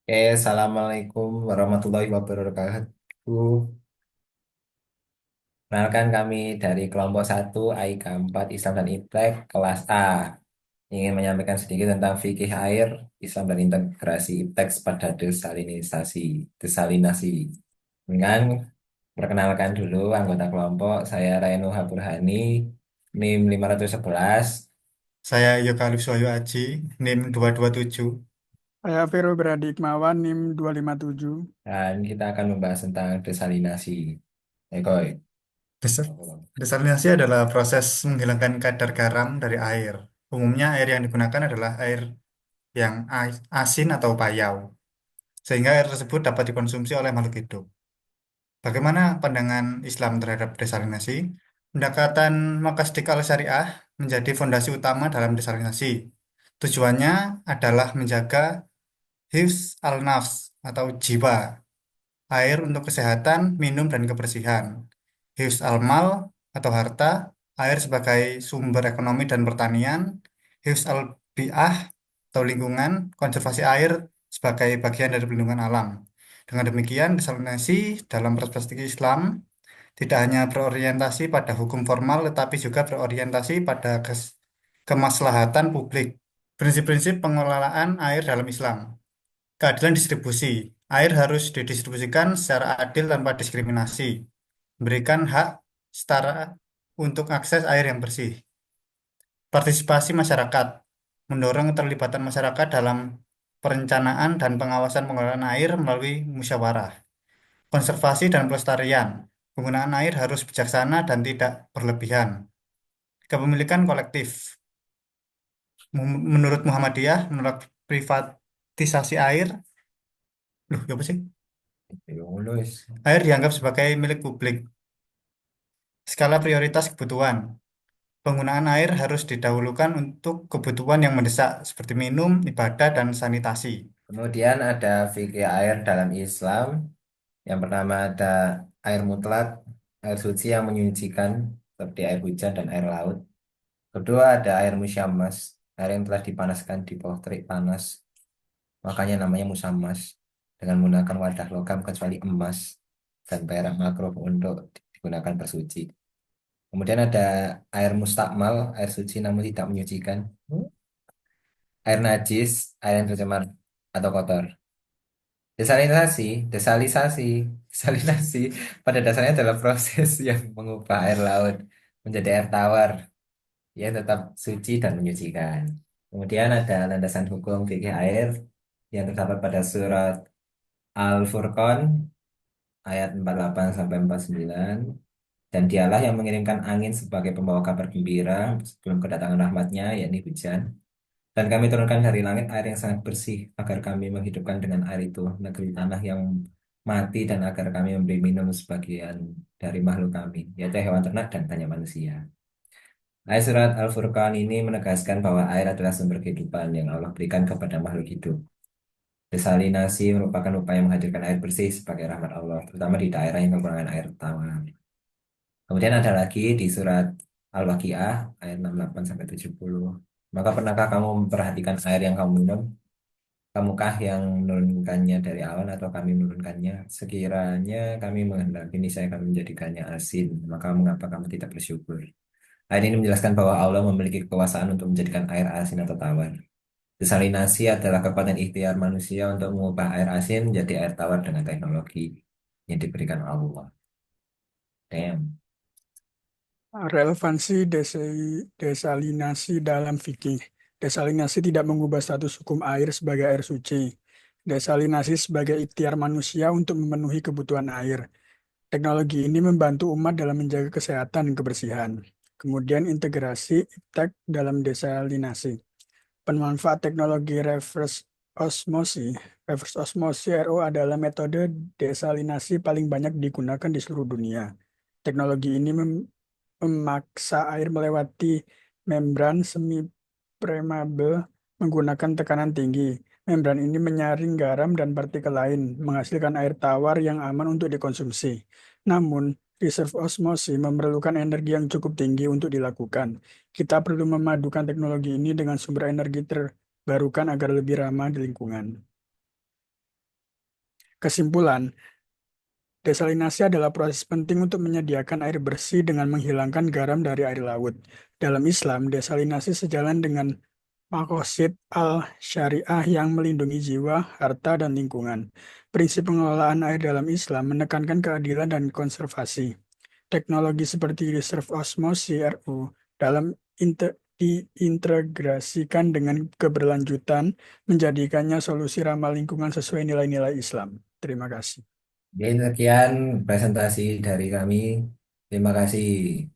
Assalamualaikum warahmatullahi wabarakatuh. Kenalkan kami dari kelompok 1 AIK 4 Islam dan Iptek kelas A. Ingin menyampaikan sedikit tentang fikih air, Islam dan integrasi Iptek pada desalinasi. Dengan perkenalkan dulu anggota kelompok, saya Rainuha Burhani, NIM 511, Saya Yokalif Wahyu Aji, NIM 227. Saya Vero Beradi Ikmawan, NIM 257. dan kita akan membahas tentang desalinasi. Ekoi. Des- Desalinasi adalah proses menghilangkan kadar garam dari air. Umumnya air yang digunakan adalah air yang asin atau payau, sehingga air tersebut dapat dikonsumsi oleh makhluk hidup. Bagaimana pandangan Islam terhadap desalinasi? Pendekatan Maqasid al-Syariah menjadi fondasi utama dalam desalinasi. Tujuannya adalah menjaga hifz al-nafs atau jiwa air untuk kesehatan, minum, dan kebersihan. Hifz al-mal atau harta, air sebagai sumber ekonomi dan pertanian. Hifz al-bi'ah atau lingkungan, konservasi air sebagai bagian dari perlindungan alam. Dengan demikian, desalinasi dalam perspektif Islam tidak hanya berorientasi pada hukum formal, tetapi juga berorientasi pada kemaslahatan publik. Prinsip-prinsip pengelolaan air dalam Islam. Keadilan distribusi. Air harus didistribusikan secara adil tanpa diskriminasi. Memberikan hak setara untuk akses air yang bersih. Partisipasi masyarakat. Mendorong keterlibatan masyarakat dalam perencanaan dan pengawasan pengelolaan air melalui musyawarah. Konservasi dan pelestarian. Penggunaan air harus bijaksana dan tidak berlebihan. Kepemilikan kolektif. Menurut Muhammadiyah, menolak privatisasi air. Loh, apa sih? Lulus. Air dianggap sebagai milik publik. Skala prioritas kebutuhan. Penggunaan air harus didahulukan untuk kebutuhan yang mendesak seperti minum, ibadah, dan sanitasi. Kemudian ada fikih air dalam Islam. Yang pertama ada air mutlak, air suci yang menyucikan seperti air hujan dan air laut. Kedua ada air musyammas, air yang telah dipanaskan di bawah terik panas. Makanya namanya musammas. Dengan menggunakan wadah logam kecuali emas dan perak makruh untuk digunakan bersuci. Kemudian ada air mustakmal, air suci namun tidak menyucikan. Air najis, air yang tercemar atau kotor. Desalinasi, desalinasi, desalinasi pada dasarnya adalah proses yang mengubah air laut menjadi air tawar yang tetap suci dan menyucikan. Kemudian ada landasan hukum fikih air yang terdapat pada surat Al-Furqan ayat 48 sampai 49. Dan dialah yang mengirimkan angin sebagai pembawa kabar gembira sebelum kedatangan rahmatnya, yakni hujan. Dan kami turunkan dari langit air yang sangat bersih, agar kami menghidupkan dengan air itu negeri tanah yang mati, dan agar kami memberi minum sebagian dari makhluk kami, yaitu hewan ternak dan banyak manusia. Ayat surat Al-Furqan ini menegaskan bahwa air adalah sumber kehidupan yang Allah berikan kepada makhluk hidup. Desalinasi merupakan upaya menghadirkan air bersih sebagai rahmat Allah, terutama di daerah yang kekurangan air tawar. Kemudian ada lagi di surat Al-Waqiah ayat 68 sampai 70. Maka pernahkah kamu memperhatikan air yang kamu minum? Kamukah yang menurunkannya dari awan atau kami menurunkannya? Sekiranya kami menghendaki niscaya kami menjadikannya asin, maka mengapa kamu tidak bersyukur? Ayat ini menjelaskan bahwa Allah memiliki kekuasaan untuk menjadikan air asin atau tawar. Desalinasi adalah kekuatan ikhtiar manusia untuk mengubah air asin menjadi air tawar dengan teknologi yang diberikan Allah. Damn. Relevansi desalinasi dalam fikih. Desalinasi tidak mengubah status hukum air sebagai air suci. Desalinasi sebagai ikhtiar manusia untuk memenuhi kebutuhan air. Teknologi ini membantu umat dalam menjaga kesehatan dan kebersihan. Kemudian integrasi iptek dalam desalinasi. Pemanfaat teknologi reverse osmosis RO adalah metode desalinasi paling banyak digunakan di seluruh dunia. Teknologi ini memaksa air melewati membran semi permeable menggunakan tekanan tinggi. Membran ini menyaring garam dan partikel lain, menghasilkan air tawar yang aman untuk dikonsumsi. Namun, reverse osmosis memerlukan energi yang cukup tinggi untuk dilakukan. Kita perlu memadukan teknologi ini dengan sumber energi terbarukan agar lebih ramah di lingkungan. Kesimpulan, desalinasi adalah proses penting untuk menyediakan air bersih dengan menghilangkan garam dari air laut. Dalam Islam, desalinasi sejalan dengan Maqasid al-Syariah yang melindungi jiwa, harta, dan lingkungan. Prinsip pengelolaan air dalam Islam menekankan keadilan dan konservasi. Teknologi seperti reverse osmosis (RO) dalam diintegrasikan dengan keberlanjutan menjadikannya solusi ramah lingkungan sesuai nilai-nilai Islam. Terima kasih. Jadi sekian presentasi dari kami. Terima kasih.